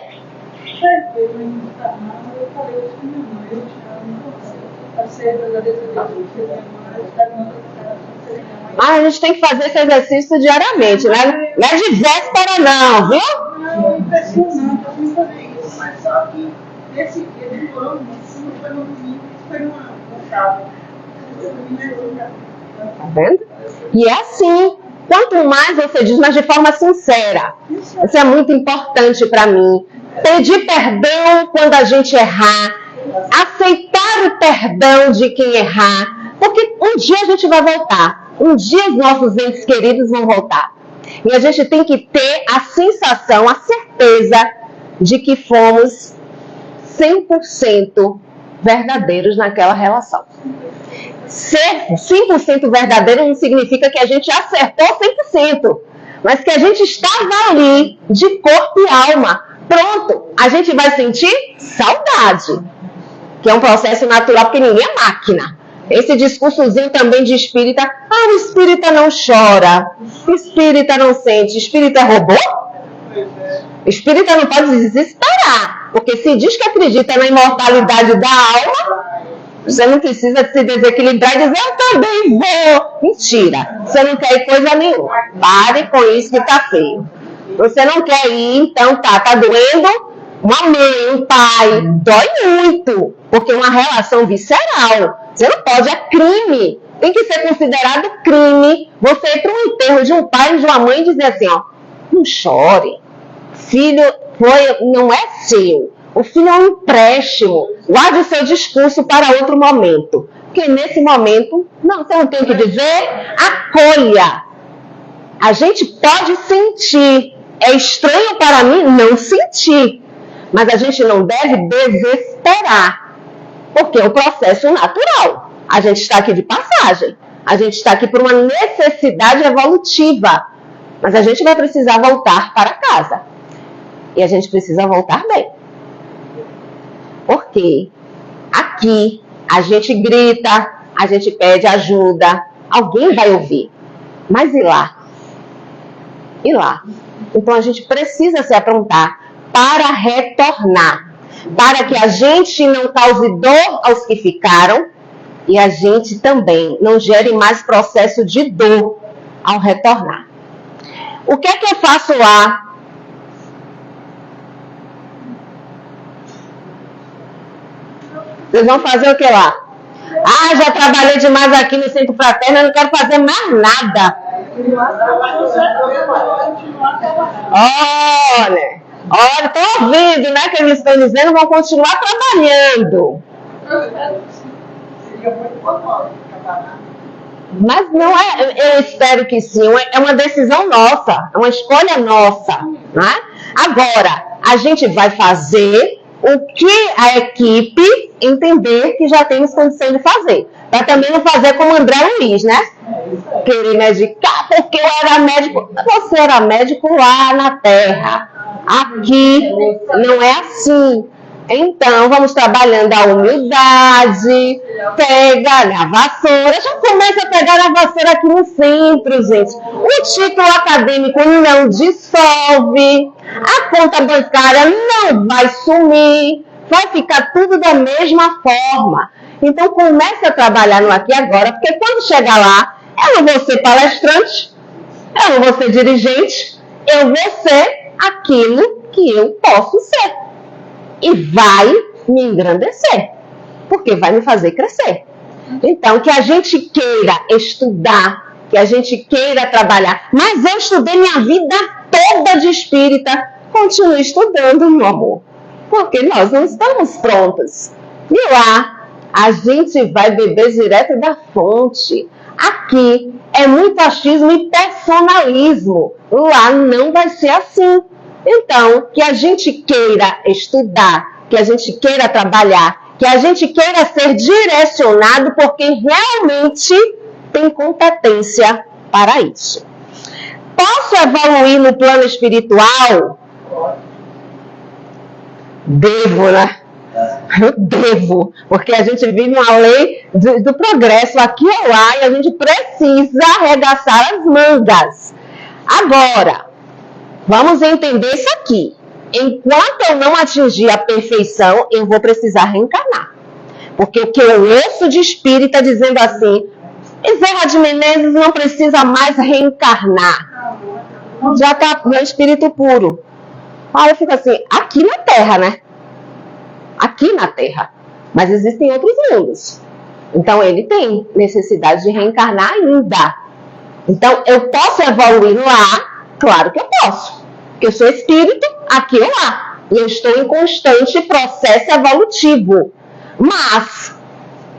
A gente tem que fazer esse exercício diariamente, né? Não é de véspera não, viu? Não, é impressionante, eu vim fazer isso, mas só que nesse dia do ano, assim, foi no domingo, foi numa casa. Tá vendo? E é assim, quanto mais você diz, mas de forma sincera. Isso é muito importante para mim. pedir perdão quando a gente errar, aceitar o perdão de quem errar, porque um dia a gente vai voltar, um dia os nossos entes queridos vão voltar. E a gente tem que ter a sensação, a certeza de que fomos 100% verdadeiros naquela relação. Ser 100% verdadeiro não significa que a gente acertou 100%, mas que a gente estava ali de corpo e alma. Pronto, a gente vai sentir saudade, que é um processo natural, porque ninguém é máquina. Esse discursozinho também de espírita, o espírita não chora, espírita não sente, espírita é robô? Espírita não pode desesperar, porque se diz que acredita na imortalidade da alma, você não precisa se desequilibrar e dizer, eu também vou. Mentira, você não quer ir coisa nenhuma. Pare com isso que tá feio. Você não quer ir, então tá doendo. Uma mãe, um pai, dói muito, porque é uma relação visceral. Você não pode, é crime. Tem que ser considerado crime você ir para um enterro de um pai e de uma mãe e dizer assim, não chore. Filho não é seu. O filho é um empréstimo. Guarde o seu discurso para outro momento. Porque nesse momento, você não tem o que dizer, acolha. A gente pode sentir. É estranho para mim não sentir. Mas a gente não deve desesperar. Porque é um processo natural. A gente está aqui de passagem. A gente está aqui por uma necessidade evolutiva. Mas a gente vai precisar voltar para casa. E a gente precisa voltar bem. Porque aqui a gente grita, a gente pede ajuda, alguém vai ouvir. Mas e lá? E lá? Então a gente precisa se aprontar para retornar. Para que a gente não cause dor aos que ficaram e a gente também não gere mais processo de dor ao retornar. O que é que eu faço lá? Vocês vão fazer o que lá? Já trabalhei demais aqui no Centro Fraterno, eu não quero fazer mais nada. Olha, estou ouvindo, né, que eles estão dizendo, vão continuar trabalhando. Mas não é, eu espero que sim, é uma decisão nossa, é uma escolha nossa, né? Agora, a gente vai fazer o que a equipe entender que já temos condição de fazer. Para também não fazer como André Luiz, né? Querer medicar porque eu era médico. Você era médico lá na Terra. Aqui não é assim. Então, vamos trabalhando a humildade, pega na vassoura, já começa a pegar na vassoura aqui no centro, gente. O título acadêmico não dissolve, a conta bancária não vai sumir, vai ficar tudo da mesma forma. Então, comece a trabalhar no aqui e agora, porque quando chegar lá, eu não vou ser palestrante, eu não vou ser dirigente, eu vou ser aquilo que eu posso ser. E vai me engrandecer, porque vai me fazer crescer. Então, que a gente queira estudar, que a gente queira trabalhar. Mas eu estudei minha vida toda de espírita. Continue estudando, meu amor, porque nós não estamos prontos. E lá, a gente vai beber direto da fonte. Aqui é muito achismo e personalismo. Lá não vai ser assim. Então, que a gente queira estudar, que a gente queira trabalhar, que a gente queira ser direcionado por quem realmente tem competência para isso. Posso evoluir no plano espiritual? Devo, né? Eu devo, porque a gente vive uma lei do progresso aqui ou lá e a gente precisa arregaçar as mangas. Agora, vamos entender isso aqui. Enquanto eu não atingir a perfeição, eu vou precisar reencarnar. Porque o que eu ouço de espírita dizendo assim, Bezerra de Menezes não precisa mais reencarnar. Já está no espírito puro. Aí eu fico assim, aqui na Terra, né? Aqui na Terra. Mas existem outros mundos. Então ele tem necessidade de reencarnar ainda. Então eu posso evoluir lá? Claro que eu posso. Porque eu sou espírito aqui ou lá. e eu estou em constante processo evolutivo. Mas,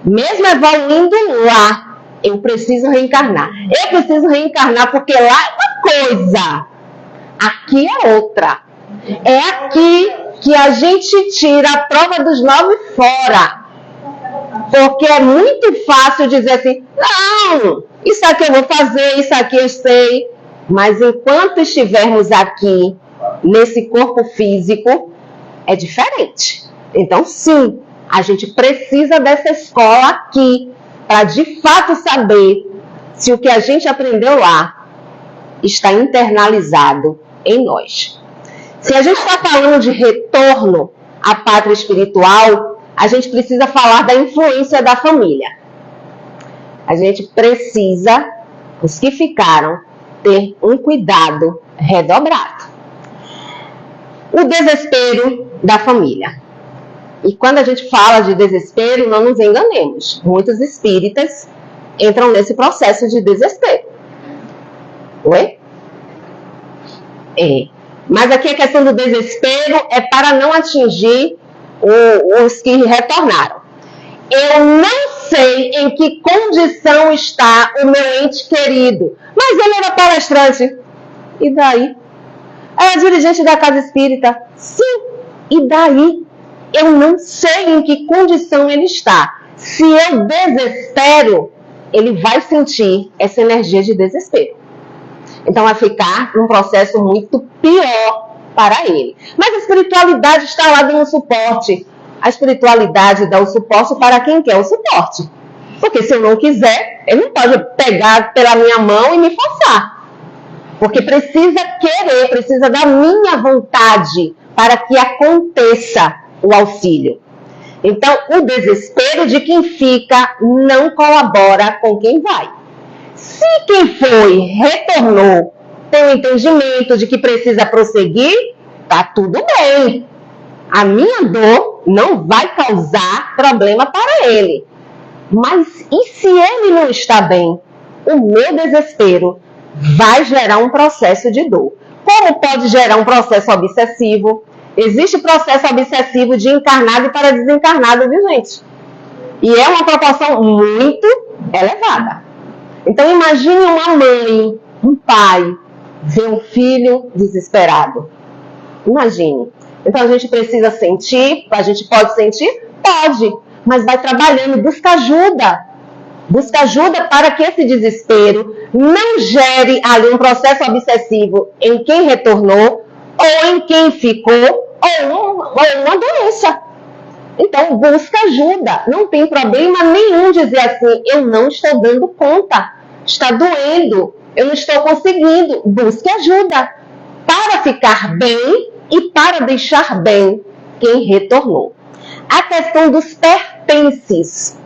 mesmo evoluindo lá, eu preciso reencarnar. Eu preciso reencarnar porque lá é uma coisa, aqui é outra. É aqui que a gente tira a prova dos 9 fora. Porque é muito fácil dizer assim, não, isso aqui eu vou fazer, isso aqui eu sei. Mas enquanto estivermos aqui, nesse corpo físico, é diferente. Então, sim, a gente precisa dessa escola aqui, para de fato saber se o que a gente aprendeu lá está internalizado em nós. Se a gente está falando de retorno à pátria espiritual, a gente precisa falar da influência da família. A gente precisa, os que ficaram, ter um cuidado redobrado. O desespero da família. E quando a gente fala de desespero, não nos enganemos. Muitos espíritas entram nesse processo de desespero. Oi? É. Mas aqui a questão do desespero é para não atingir os que retornaram. Eu não sei em que condição está o meu ente querido, mas ele era palestrante. E daí? É dirigente da casa espírita. Sim, e daí? Eu não sei em que condição ele está. Se eu desespero, ele vai sentir essa energia de desespero. Então vai ficar num processo muito pior para ele. Mas a espiritualidade está lá dando suporte. A espiritualidade dá o suporte para quem quer o suporte. Porque se eu não quiser, ele não pode pegar pela minha mão e me forçar. Porque precisa querer, precisa da minha vontade para que aconteça o auxílio. Então, o desespero de quem fica não colabora com quem vai. Se quem foi, retornou, tem o entendimento de que precisa prosseguir, tá tudo bem. A minha dor não vai causar problema para ele. Mas e se ele não está bem? O meu desespero vai gerar um processo de dor. Como pode gerar um processo obsessivo? Existe processo obsessivo de encarnado e para desencarnado, viu, gente? E é uma proporção muito elevada. Então, imagine uma mãe, um pai, ver um filho desesperado. Imagine. Então, a gente precisa sentir, a gente pode sentir? Pode, mas vai trabalhando, busca ajuda. Busca ajuda para que esse desespero não gere ali um processo obsessivo em quem retornou, ou em quem ficou, ou uma doença. Então, busca ajuda. Não tem problema nenhum dizer assim, eu não estou dando conta, está doendo, eu não estou conseguindo. Busque ajuda para ficar bem e para deixar bem quem retornou. A questão dos pertences.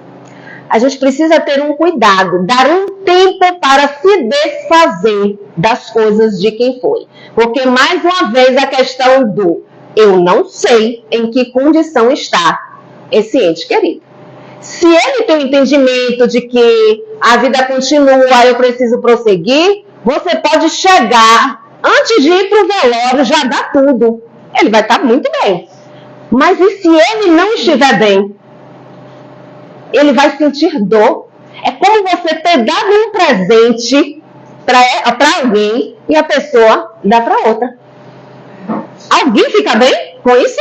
A gente precisa ter um cuidado, dar um tempo para se desfazer das coisas de quem foi. Porque, mais uma vez, a questão do eu não sei em que condição está esse ente querido. Se ele tem o entendimento de que a vida continua, eu preciso prosseguir, você pode chegar, antes de ir para o velório, já dá tudo. Ele vai estar muito bem. Mas e se ele não estiver bem? Ele vai sentir dor. É como você ter dado um presente para alguém e a pessoa dá para outra. Alguém fica bem com isso?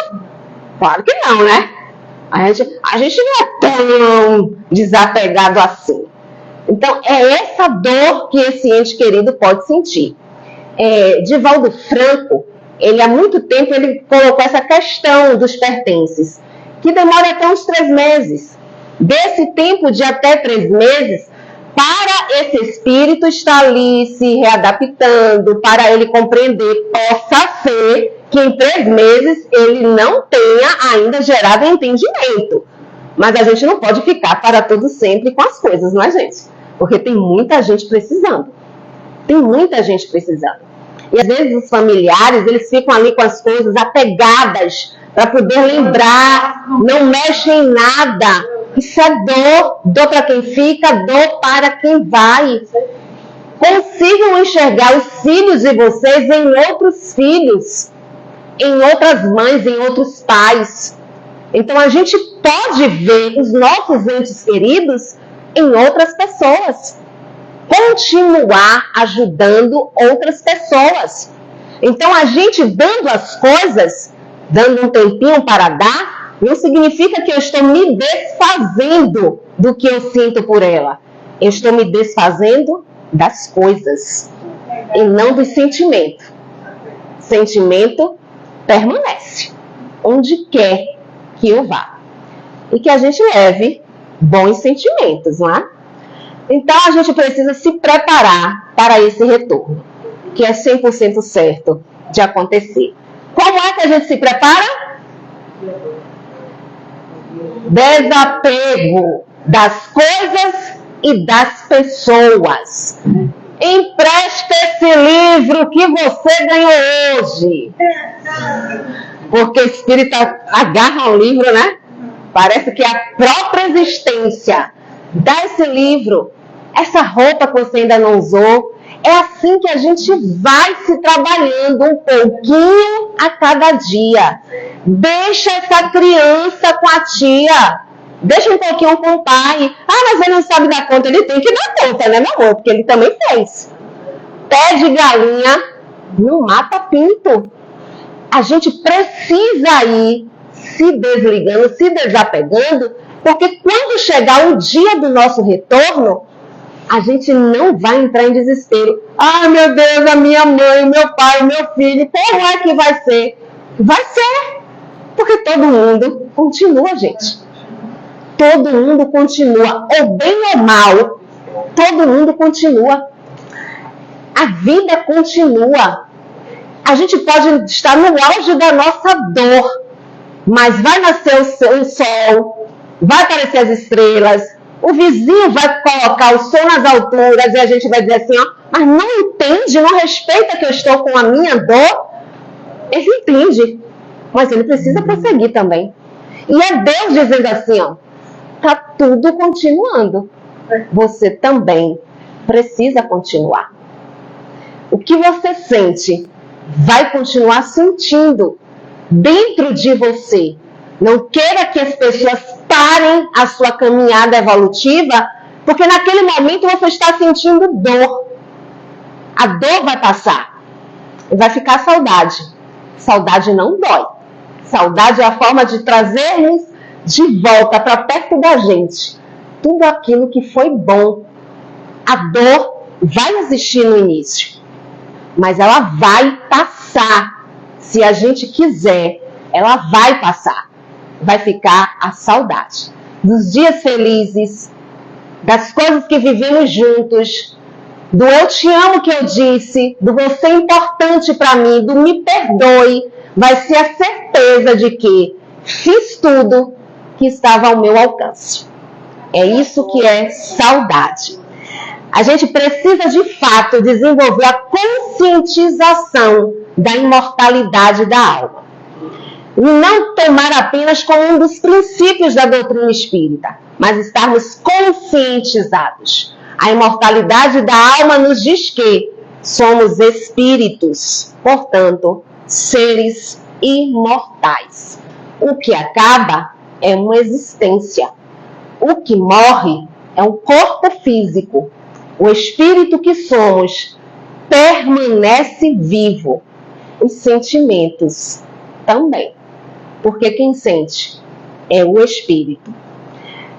Claro que não, né? A gente não é tão desapegado assim. Então, é essa dor que esse ente querido pode sentir. Divaldo Franco, ele há muito tempo ele colocou essa questão dos pertences, que demora até uns 3 meses. Desse tempo de até 3 meses, para esse espírito estar ali se readaptando, para ele compreender, possa ser que em 3 meses ele não tenha ainda gerado entendimento. Mas a gente não pode ficar para todo sempre com as coisas, não é, gente? Porque tem muita gente precisando. Tem muita gente precisando. E às vezes os familiares, eles ficam ali com as coisas apegadas para poder lembrar, não mexem em nada. Isso é dor, dor para quem fica, dor para quem vai. Consigam enxergar os filhos de vocês em outros filhos. em outras mães, em outros pais. Então a gente pode ver os nossos entes queridos em outras pessoas. Continuar ajudando outras pessoas. Então a gente dando as coisas, dando um tempinho para dar, não significa que eu estou me desfazendo do que eu sinto por ela. Eu estou me desfazendo das coisas e não do sentimento. Sentimento permanece onde quer que eu vá. E que a gente leve bons sentimentos, não é? Então a gente precisa se preparar para esse retorno, que é 100% certo de acontecer. Como é que a gente se prepara? Desapego das coisas e das pessoas. Empresta esse livro que você ganhou hoje. Porque o espírito agarra um livro, né? Parece que é a própria existência. Dá esse livro, essa roupa que você ainda não usou. É assim que a gente vai se trabalhando um pouquinho a cada dia. Deixa essa criança com a tia. Deixa um pouquinho com o pai. Ah, mas ele não sabe dar conta. Ele tem que dar conta, né, meu amor? Porque ele também fez. Pé de galinha não mata pinto. A gente precisa ir se desligando, se desapegando, porque quando chegar o dia do nosso retorno, a gente não vai entrar em desespero. Ah, meu Deus, a minha mãe, o meu pai, o meu filho, como é que vai ser? Vai ser, porque todo mundo continua, gente. Todo mundo continua, ou bem ou mal, todo mundo continua. A vida continua. A gente pode estar no auge da nossa dor, mas vai nascer o sol, vai aparecer as estrelas, o vizinho vai colocar o som nas alturas e a gente vai dizer assim, ó, mas não entende, não respeita que eu estou com a minha dor. Ele entende, mas ele precisa prosseguir também. E é Deus dizendo assim, ó, tá tudo continuando. Você também precisa continuar. O que você sente, vai continuar sentindo dentro de você. Não queira que as pessoas parem a sua caminhada evolutiva, porque naquele momento você está sentindo dor. A dor vai passar e vai ficar saudade. Saudade não dói. Saudade é a forma de trazermos de volta para perto da gente tudo aquilo que foi bom. A dor vai existir no início, mas ela vai passar. Se a gente quiser, ela vai passar. Vai ficar a saudade dos dias felizes, das coisas que vivemos juntos, do eu te amo que eu disse, do você é importante para mim, do me perdoe. Vai ser a certeza de que fiz tudo que estava ao meu alcance. É isso que é saudade. A gente precisa de fato desenvolver a conscientização da imortalidade da alma. E não tomar apenas como um dos princípios da doutrina espírita, mas estarmos conscientizados. A imortalidade da alma nos diz que somos espíritos, portanto, seres imortais. O que acaba é uma existência. O que morre é um corpo físico. O espírito que somos permanece vivo. Os sentimentos também. Porque quem sente é o espírito.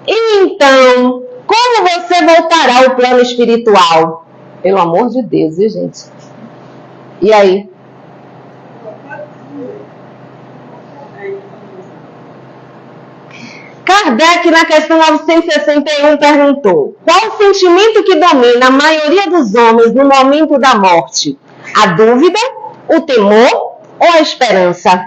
E então, como você voltará ao plano espiritual? Pelo amor de Deus, viu, gente? E aí? Kardec, na questão 961, perguntou: qual o sentimento que domina a maioria dos homens no momento da morte? A dúvida, o temor ou a esperança?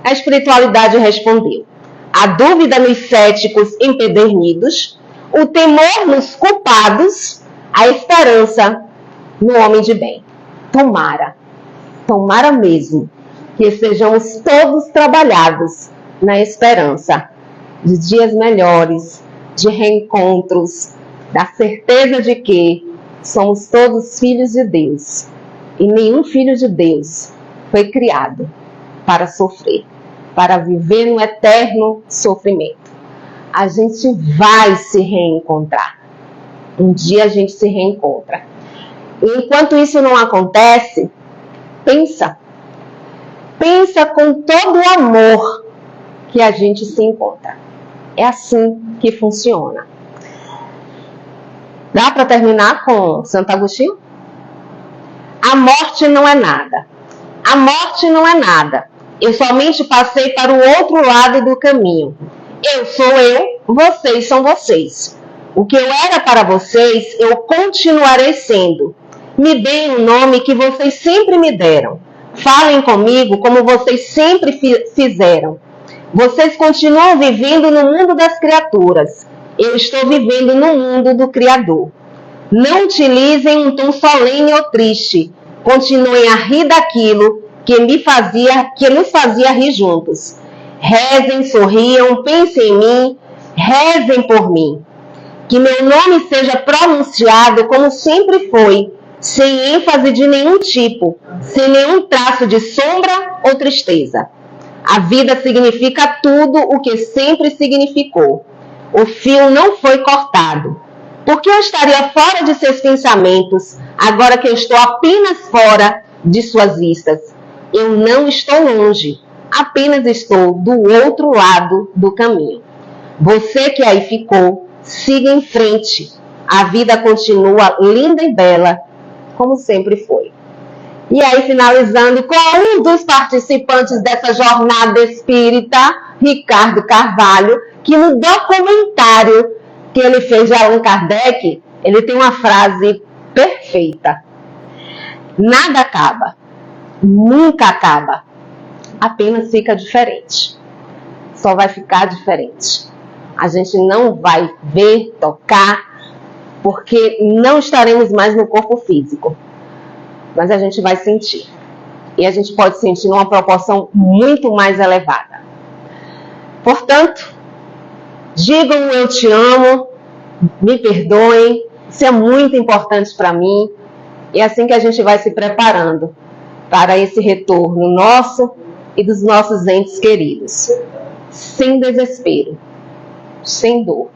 A espiritualidade respondeu: a dúvida nos céticos empedernidos, o temor nos culpados, a esperança no homem de bem. Tomara mesmo que sejamos todos trabalhados na esperança de dias melhores, de reencontros, da certeza de que somos todos filhos de Deus e nenhum filho de Deus foi criado para sofrer, para viver no eterno sofrimento. A gente vai se reencontrar. Um dia a gente se reencontra. E enquanto isso não acontece, pensa com todo o amor que a gente se encontra. É assim que funciona. Dá para terminar com Santo Agostinho? A morte não é nada. A morte não é nada. Eu somente passei para o outro lado do caminho. Eu sou eu, vocês são vocês. O que eu era para vocês, eu continuarei sendo. Me deem o nome que vocês sempre me deram. Falem comigo como vocês sempre fizeram. Vocês continuam vivendo no mundo das criaturas. Eu estou vivendo no mundo do Criador. Não utilizem um tom solene ou triste. Continuem a rir daquilo que nos fazia rir juntos. Rezem, sorriam, pensem em mim, rezem por mim. Que meu nome seja pronunciado como sempre foi, sem ênfase de nenhum tipo, sem nenhum traço de sombra ou tristeza. A vida significa tudo o que sempre significou. O fio não foi cortado. Por que eu estaria fora de seus pensamentos, agora que eu estou apenas fora de suas vistas? Eu não estou longe, apenas estou do outro lado do caminho. Você que aí ficou, siga em frente. A vida continua linda e bela, como sempre foi. E aí, finalizando com um dos participantes dessa jornada espírita, Ricardo Carvalho, que no documentário que ele fez de Allan Kardec, ele tem uma frase perfeita. Nada acaba, nunca acaba, apenas fica diferente. Só vai ficar diferente. A gente não vai ver, tocar, porque não estaremos mais no corpo físico. Mas a gente vai sentir. E a gente pode sentir numa proporção muito mais elevada. Portanto, digam eu te amo, me perdoem, isso é muito importante para mim. E é assim que a gente vai se preparando para esse retorno nosso e dos nossos entes queridos. Sem desespero, sem dor,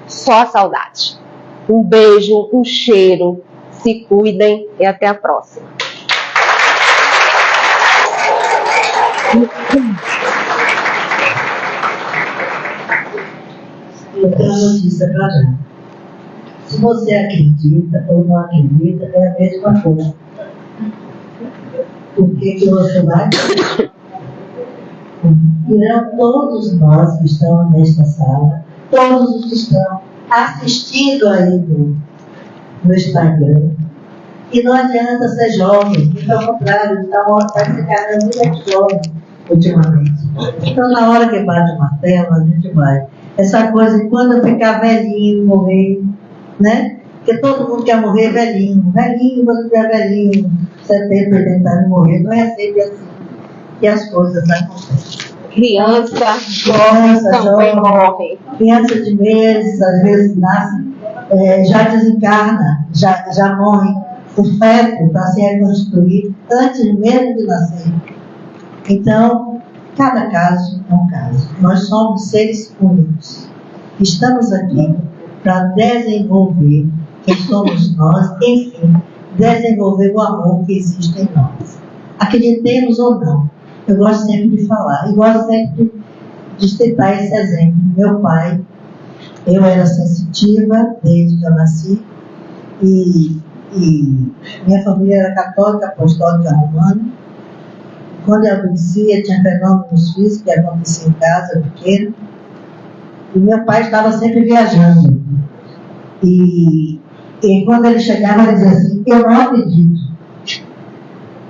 só a saudade. Um beijo, um cheiro, se cuidem e até a próxima. Eu tenho uma notícia para dar. Se você acredita ou não acredita, é a mesma coisa. Por que você vai? Irão todos nós que estão nesta sala, todos os que estão assistindo aí no Instagram. E não adianta ser jovem, pelo contrário, parece que a vida é jovem ultimamente. Então, na hora que bate o martelo, a gente vai. Essa coisa de quando eu ficar velhinho, morrer, né? Porque todo mundo quer morrer velhinho. Velhinho, quando tiver velhinho, 70, 80 anos, morrer. Não é sempre assim que as coisas acontecem. Criança também morre. Criança de meses, às vezes nasce, já desencarna, já morre. O feto está se reconstruir antes mesmo de nascer. Então, cada caso é um caso. Nós somos seres únicos. Estamos aqui para desenvolver quem somos nós, enfim, desenvolver o amor que existe em nós. Acreditemos ou não. Eu gosto sempre de falar, e gosto sempre de citar esse exemplo. Meu pai, eu era sensitiva desde que eu nasci, e minha família era católica, apostólica, romana. Quando eu adoecia, tinha fenômenos físicos que aconteciam em casa, pequeno. E meu pai estava sempre viajando. E quando ele chegava, ele dizia assim, eu não acredito.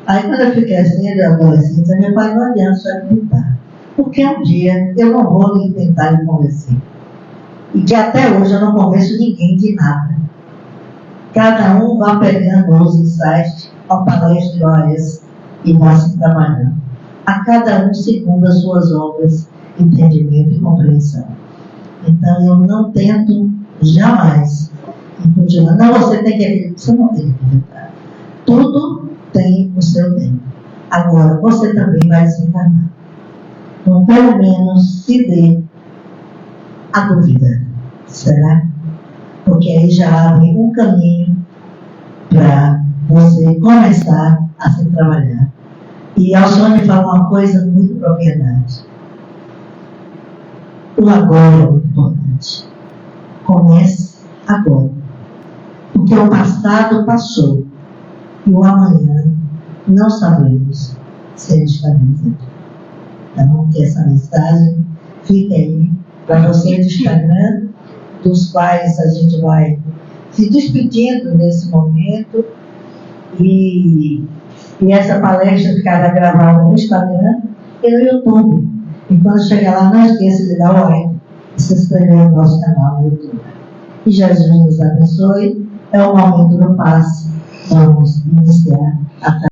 Aí quando eu fui crescendo, adolescente, meu pai não adianta só acreditar. Porque um dia eu não vou nem tentar lhe convencer. E que até hoje eu não convenço ninguém de nada. Cada um vai pegando os insights, uma palestra igual a essa, e vai se trabalhando. A cada um segundo as suas obras, entendimento e compreensão. Então eu não tento jamais continuar. Não, você tem que acreditar. Você não tem que acreditar. Tudo tem o seu tempo. Agora, você também vai desencarnar. Então, pelo menos, se dê a dúvida. Será? Porque aí já abre um caminho para você começar a se trabalhar. E Alcione fala uma coisa com muita propriedade. O agora é muito importante. Comece agora. Porque o passado passou. E o amanhã não sabemos se ele está vivo. Então, que essa mensagem fique aí para você do Instagram, dos quais a gente vai se despedindo nesse momento. E essa palestra ficará gravada no Instagram e no YouTube. E quando chegar lá, não esqueça de dar o like e se inscrever no nosso canal no YouTube. Que Jesus nos abençoe. É o momento do passe. Vamos iniciar a